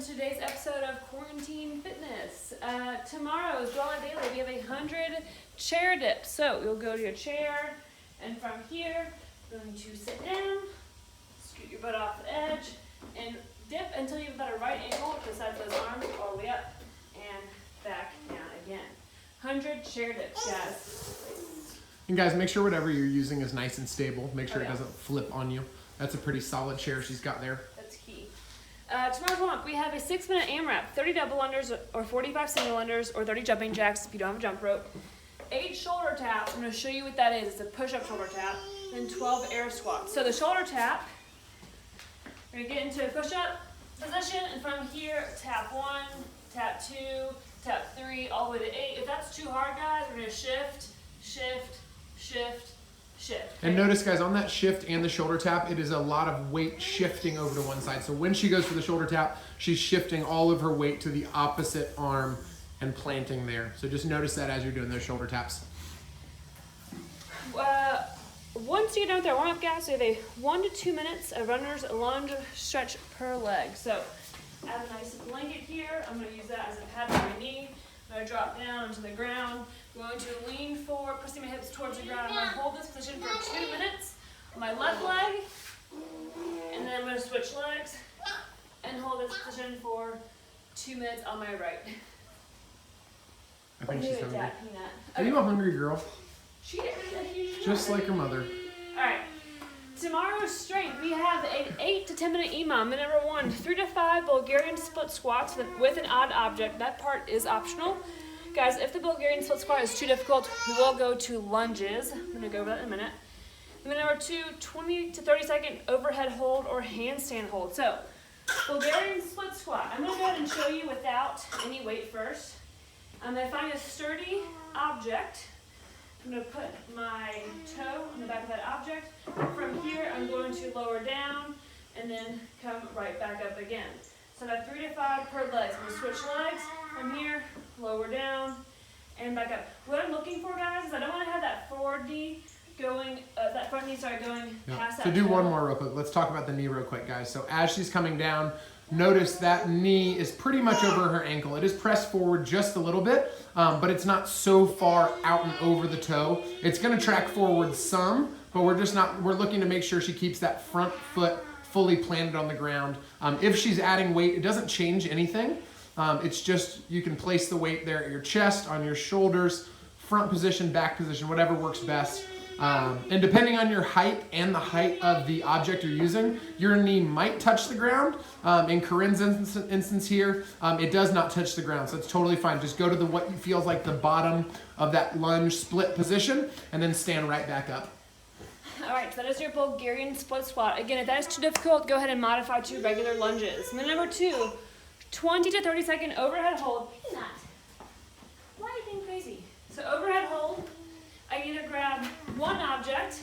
welcome to today's episode of Quarantine Fitness. Tomorrow's Dwala Daily, we have 100 chair dips. So you'll go to your chair, and from here, you're going to sit down, scoot your butt off the edge, and dip until you've got a right angle to the side of those arms all the way up and back down again. 100 chair dips, guys. And guys, make sure whatever you're using is nice and stable. Make sure it doesn't flip on you. That's a pretty solid chair she's got there. That's key. Tomorrow's warm-up, we have a 6-minute AMRAP, 30 double unders or 45 single unders or 30 jumping jacks if you don't have a jump rope. 8 shoulder taps. I'm going to show you what that is. It's a push-up shoulder tap. And 12 air squats. So the shoulder tap, we're going to get into a push-up position, and from here, tap 1, tap 2, tap 3, all the way to 8. If that's too hard, guys, we're going to shift, shift, shift, shift. And notice, guys, on that shift and the shoulder tap, it is a lot of weight shifting over to one side. So when she goes for the shoulder tap, she's shifting all of her weight to the opposite arm and planting there. So just notice that as you're doing those shoulder taps. Once you get done with our warm-up, guys, we have a 1 to 2 minutes of runner's lunge stretch per leg. So I have a nice blanket here. I'm going to use that as a pad for my knee. I'm going to drop down onto the ground. I'm going to lean forward, pressing my hips towards the ground. I'm going to hold this position for 2 minutes on my left leg. And then I'm going to switch legs and hold this position for 2 minutes on my right. I think she's hungry. Okay. Are you a hungry girl? She did a huge Just like her mother. All right. Tomorrow's strength, we have an 8 to 10 minute EMOM. Number 1, 3 to 5 Bulgarian split squats with an odd object. That part is optional. Guys, if the Bulgarian split squat is too difficult, we will go to lunges. I'm going to go over that in a minute. And then number 2, 20 to 30 second overhead hold or handstand hold. So, Bulgarian split squat. I'm going to go ahead and show you without any weight first. I'm going to find a sturdy object. I'm going to put my toe on the back of that object. From here, I'm going to lower down and then come right back up again. So I have 3 to 5 per leg. So I'm going to switch legs from here, lower down, and back up. What I'm looking for, guys, is I don't want to have that forward knee going, that front knee going past that So do toe. one more real quick. Let's talk about the knee real quick, guys. So as she's coming down, notice that knee is pretty much over her ankle. It is pressed forward just a little bit, but it's not so far out and over the toe. It's going to track forward some, but we're looking to make sure she keeps that front foot fully planted on the ground. If she's adding weight, it doesn't change anything. It's just you can place the weight there at your chest, on your shoulders, front position, back position, whatever works best. And depending on your height and the height of the object you're using, your knee might touch the ground. In Corinne's instance here, it does not touch the ground, so it's totally fine. Just go to what feels like the bottom of that lunge split position, and then stand right back up. All right, so that is your Bulgarian split squat. Again, if that is too difficult, go ahead and modify to regular lunges. And then number 2, 20 to 30 second overhead hold. Why are you being crazy? So overhead hold. I need to grab one object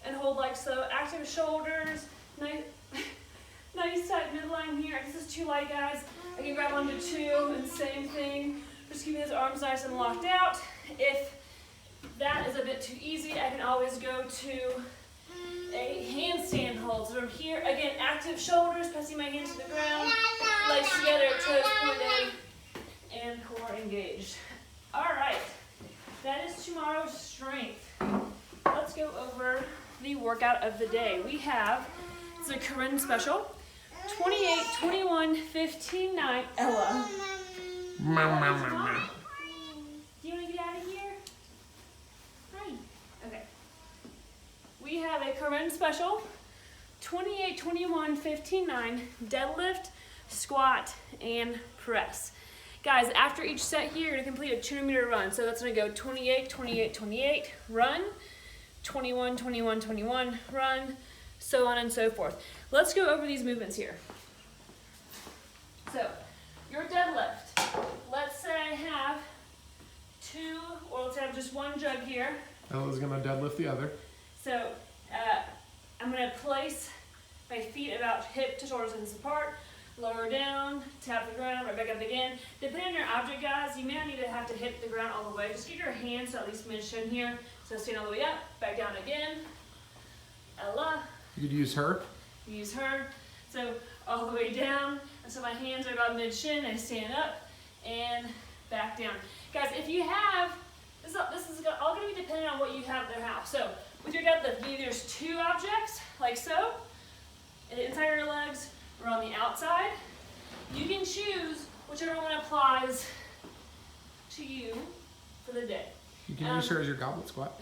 and hold like so. Active shoulders, nice tight midline here. This is too light, guys. I can grab 1 to 2 and same thing. Just keeping those arms nice and locked out. If that is a bit too easy, I can always go to a handstand hold. So from here, again, active shoulders, pressing my hands to the ground, legs together, toes pointed, and core engaged. All right. That is tomorrow's strength. Let's go over the workout of the day. We have, it's a Corinne special, 28, 21, 15, 9, Ella. Do you want to get out of here? Hi. Okay. We have a Corinne special, 28, 21, 15, 9, deadlift, squat, and press. Guys, after each set here, you're going to complete a 200-meter run. So that's going to go 28, 28, 28, run, 21, 21, 21, run, so on and so forth. Let's go over these movements here. So, your deadlift. Let's say I have 2, or let's have just 1 jug here. Ella's going to deadlift the other. So, I'm going to place my feet about hip to shoulder distance apart. Lower down, tap the ground, right back up again. Depending on your object, guys, you may not need to have to hit the ground all the way. Just get your hands to at least mid-shin here. So stand all the way up, back down again. Ella. You could use her. Use her. So all the way down, and so my hands are about mid-shin, I stand up and back down. Guys, if you have, this is all gonna be dependent on what you have at their house. So with your deadlift, maybe there's 2 objects, like so, and inside your legs or on the outside. You can choose whichever one applies to you for the day. You can use her as your goblet squat.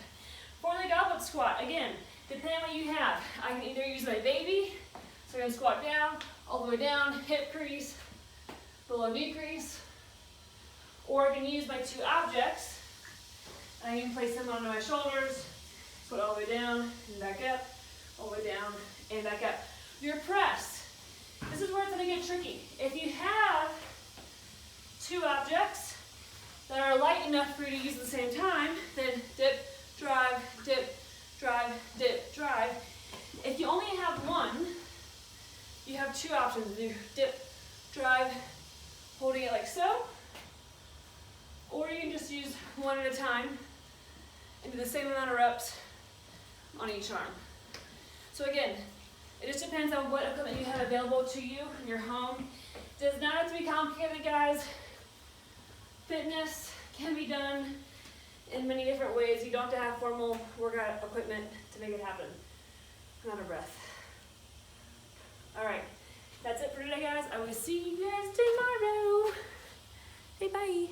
For the goblet squat, again, depending on what you have, I can either use my baby, so I'm gonna squat down, all the way down, hip crease, below knee crease, or I can use my 2 objects, and I can place them onto my shoulders, squat all the way down and back up, all the way down and back up. Your press, this is where it's gonna get tricky. If you have 2 objects that are light enough for you to use at the same time, then dip, drive, dip, drive, dip, drive. If you only have 1, you have 2 options. Do dip, drive, holding it like so, or you can just use 1 at a time and do the same amount of reps on each arm. So again, it just depends on what equipment you have available to you in your home. It does not have to be complicated, guys. Fitness can be done in many different ways. You don't have to have formal workout equipment to make it happen. I'm out of breath. All right, that's it for today, guys. I will see you guys tomorrow. Say bye.